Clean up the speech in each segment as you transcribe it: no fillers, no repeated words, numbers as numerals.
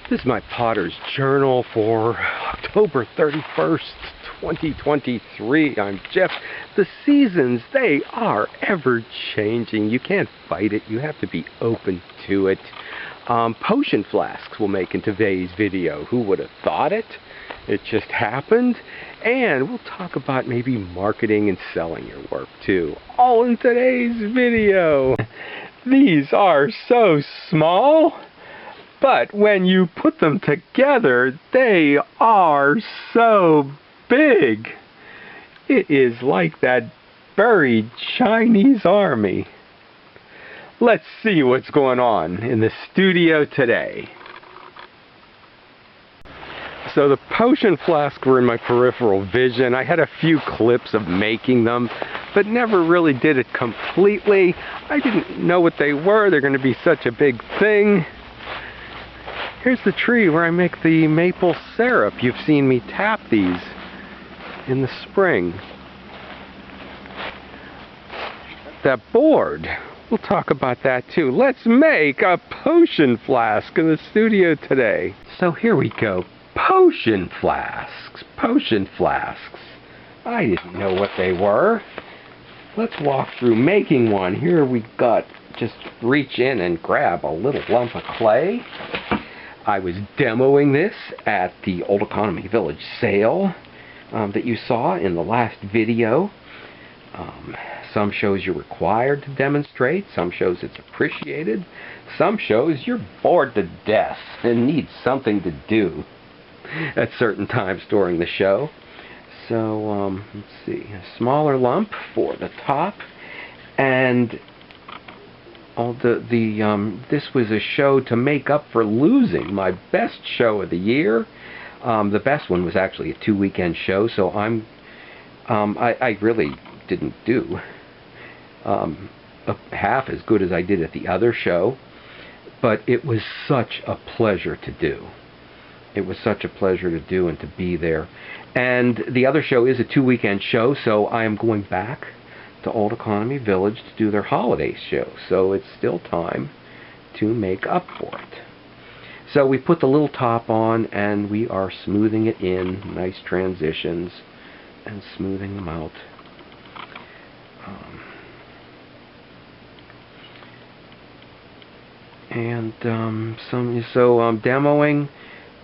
This is my Potter's Journal for October 31st, 2023. I'm Jeff. The seasons, they are ever-changing. You can't fight it. You have to be open to it. Potion flasks we'll make in today's video. Who would have thought it? It just happened. And we'll talk about maybe marketing and selling your work too. All in today's video. These are so small, but when you put them together, they are so big. It is like that buried Chinese army. Let's see what's going on in the studio today. So the potion flasks were in my peripheral vision. I had a few clips of making them, but never really did it completely. I didn't know what they were. They're going to be such a big thing. Here's the tree where I make the maple syrup. You've seen me tap these in the spring. That board, we'll talk about that too. Let's make a potion flask in the studio today. So here we go. Potion flasks. Potion flasks. I didn't know what they were. Let's walk through making one. Here we got, just reach in and grab a little lump of clay. I was demoing this at the Old Economy Village sale that you saw in the last video. Some shows you're required to demonstrate. Some shows it's appreciated. Some shows you're bored to death and need something to do at certain times during the show. So, let's see. A smaller lump for the top. And this was a show to make up for losing my best show of the year. The best one was actually a 2-weekend show, so I really didn't do half as good as I did at the other show, but it was such a pleasure to do. It was such a pleasure to do and to be there. And the other show is a 2-weekend show, so I am going back to Old Economy Village to do their holiday show. So it's still time to make up for it. So we put the little top on and we are smoothing it in. Nice transitions and smoothing them out. So I'm demoing.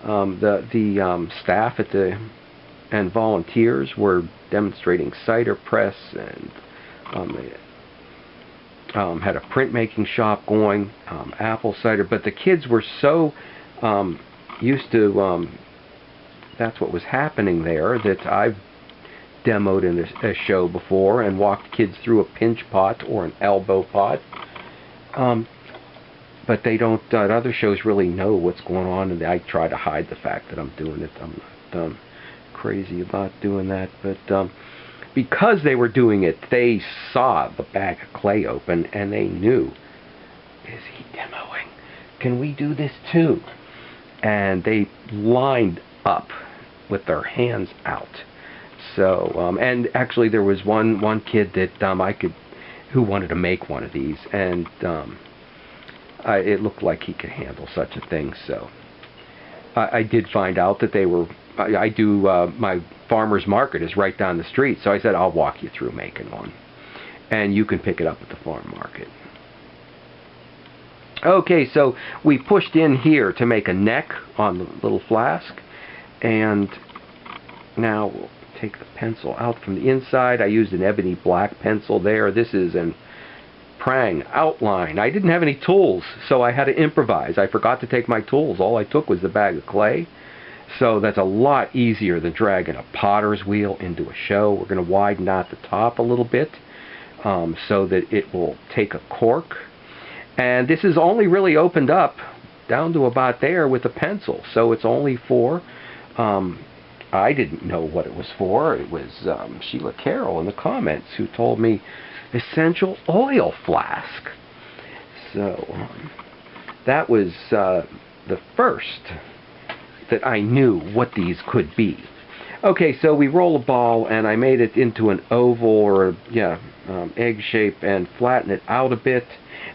The staff at and volunteers were demonstrating cider press, and they had a printmaking shop going, apple cider. But the kids were so used to that's what was happening there, that I've demoed in a show before and walked kids through a pinch pot or an elbow pot. But they don't, other shows really know what's going on, and I try to hide the fact that I'm doing it. I'm not crazy about doing that, but because they were doing it, they saw the bag of clay open, and they knew, is he demoing? Can we do this too? And they lined up with their hands out. So, and actually there was one kid that who wanted to make one of these, and it looked like he could handle such a thing. So I did find out that they were, my farmer's market is right down the street, so I said I'll walk you through making one, and you can pick it up at the farm market. Okay, so we pushed in here to make a neck on the little flask, and now we'll take the pencil out from the inside. I used an ebony black pencil there. This is an Prang outline. I didn't have any tools, so I had to improvise. I forgot to take my tools. All I took was the bag of clay. So that's a lot easier than dragging a potter's wheel into a show. We're going to widen out the top a little bit so that it will take a cork. And this is only really opened up down to about there with a pencil. So it's only for, I didn't know what it was for. It was Sheila Carroll in the comments who told me essential oil flask. So that was the first that I knew what these could be. Okay, so we roll a ball, and I made it into an oval or egg shape and flatten it out a bit.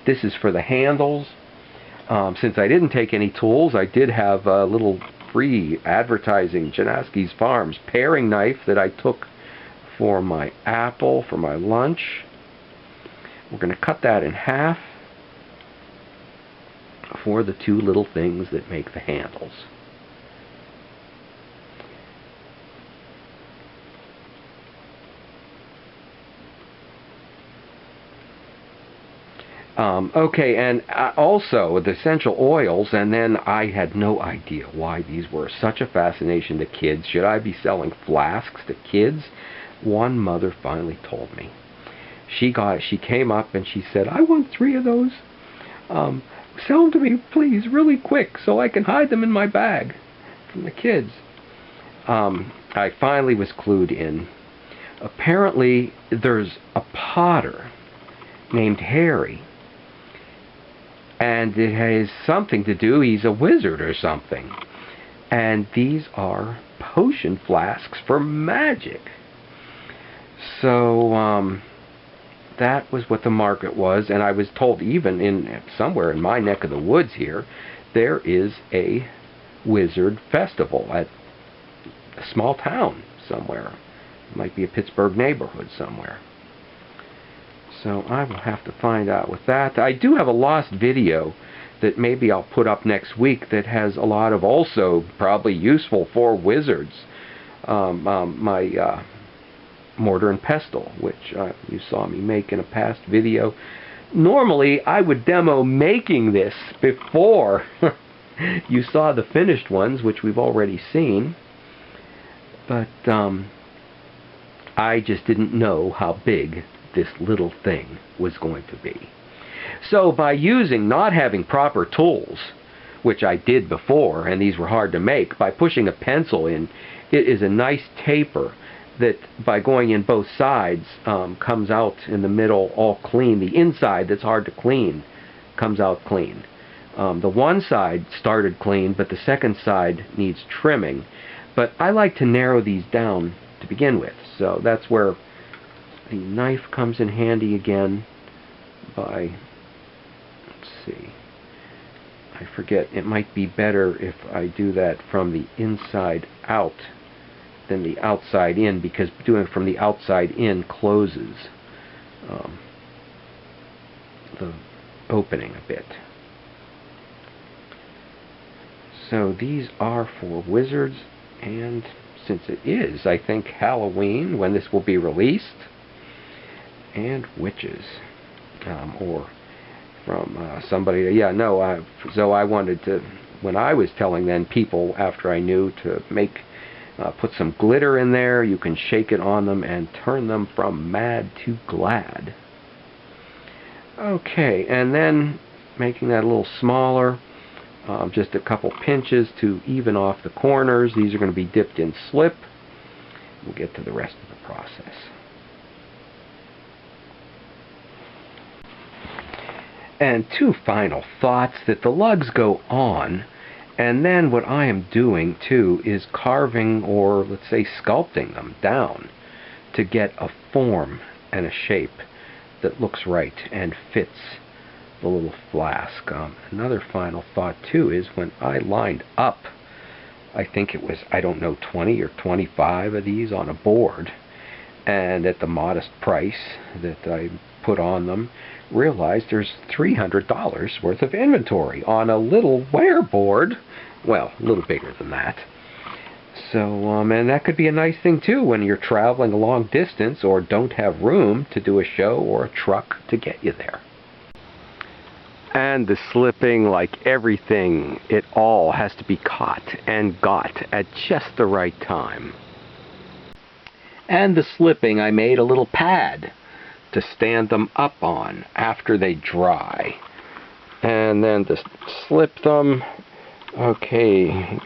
This is for the handles. Since I didn't take any tools, I did have a little free advertising, Janaski's Farms paring knife that I took for my apple, for my lunch. We're going to cut that in half for the two little things that make the handles. Okay, and also the essential oils, and then I had no idea why these were such a fascination to kids. Should I be selling flasks to kids? One mother finally told me. She came up and she said, "I want 3 of those. Sell them to me, please, really quick, so I can hide them in my bag from the kids." I finally was clued in. Apparently, there's a potter named Harry, and it has something to do, he's a wizard or something. And these are potion flasks for magic. So, that was what the market was, and I was told even in somewhere in my neck of the woods here, there is a wizard festival at a small town somewhere. It might be a Pittsburgh neighborhood somewhere. So I will have to find out with that. I do have a lost video that maybe I'll put up next week that has a lot of also probably useful for wizards. My mortar and pestle, which you saw me make in a past video. Normally I would demo making this before you saw the finished ones, which we've already seen, but I just didn't know how big this little thing was going to be. So by not having proper tools, which I did before, and these were hard to make, by pushing a pencil in, it is a nice taper that by going in both sides comes out in the middle all clean. The inside that's hard to clean comes out clean. The one side started clean, but the second side needs trimming. But I like to narrow these down to begin with, so that's where the knife comes in handy again by, let's see, I forget, it might be better if I do that from the inside out than the outside in, because doing it from the outside in closes the opening a bit. So these are for wizards, and since it is, I think, Halloween when this will be released, and witches, or from somebody, so I wanted to, when I was telling then people after I knew to make put some glitter in there, you can shake it on them and turn them from mad to glad. Okay, and then making that a little smaller, just a couple pinches to even off the corners. These are going to be dipped in slip. We'll get to the rest of the process. And 2 final thoughts, that the lugs go on, and then what I am doing too is carving, or let's say sculpting them down to get a form and a shape that looks right and fits the little flask. Another final thought too is when I lined up, I think it was, I don't know, 20 or 25 of these on a board, and at the modest price that I put on them, realized there's $300 worth of inventory on a little wear board. Well, a little bigger than that. So, and that could be a nice thing too when you're traveling a long distance or don't have room to do a show or a truck to get you there. And the slipping, like everything, it all has to be caught and got at just the right time. And the slipping, I made a little pad to stand them up on after they dry. And then to slip them, okay,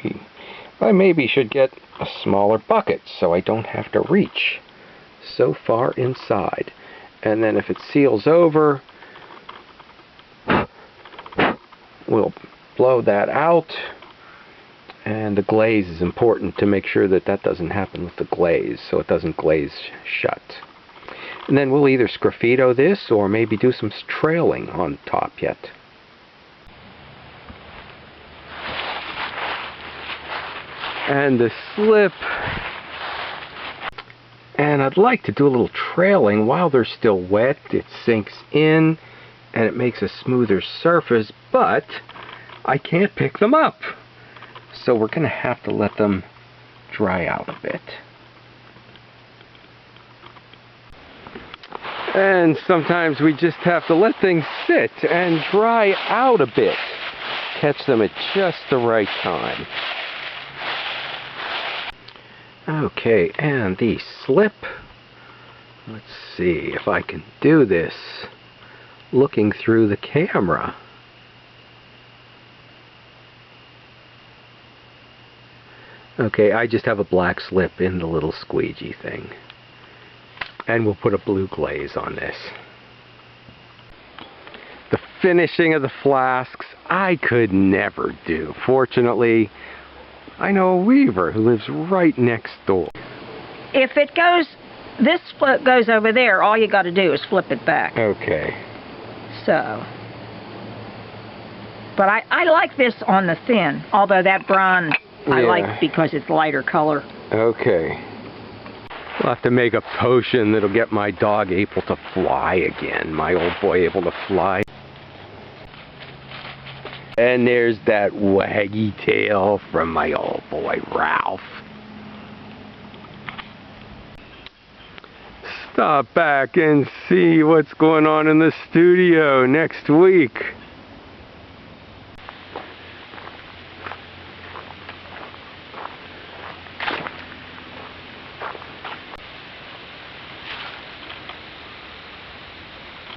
I maybe should get a smaller bucket so I don't have to reach so far inside. And then if it seals over, we'll blow that out. And the glaze is important to make sure that that doesn't happen with the glaze, so it doesn't glaze shut. And then we'll either sgraffito this or maybe do some trailing on top yet. and the slip. And I'd like to do a little trailing while they're still wet. It sinks in and it makes a smoother surface, but I can't pick them up. So we're going to have to let them dry out a bit. And sometimes we just have to let things sit and dry out a bit. Catch them at just the right time. Okay, and the slip. Let's see if I can do this looking through the camera. Okay, I just have a black slip in the little squeegee thing. And we'll put a blue glaze on this. The finishing of the flasks, I could never do. Fortunately, I know a weaver who lives right next door. If it goes, this flip goes over there, all you got to do is flip it back. Okay. So. But I like this on the thin, although that brown I like because it's lighter color. Okay. We'll have to make a potion that'll get my dog able to fly again. My old boy able to fly. And there's that waggy tail from my old boy Ralph. Stop back and see what's going on in the studio next week.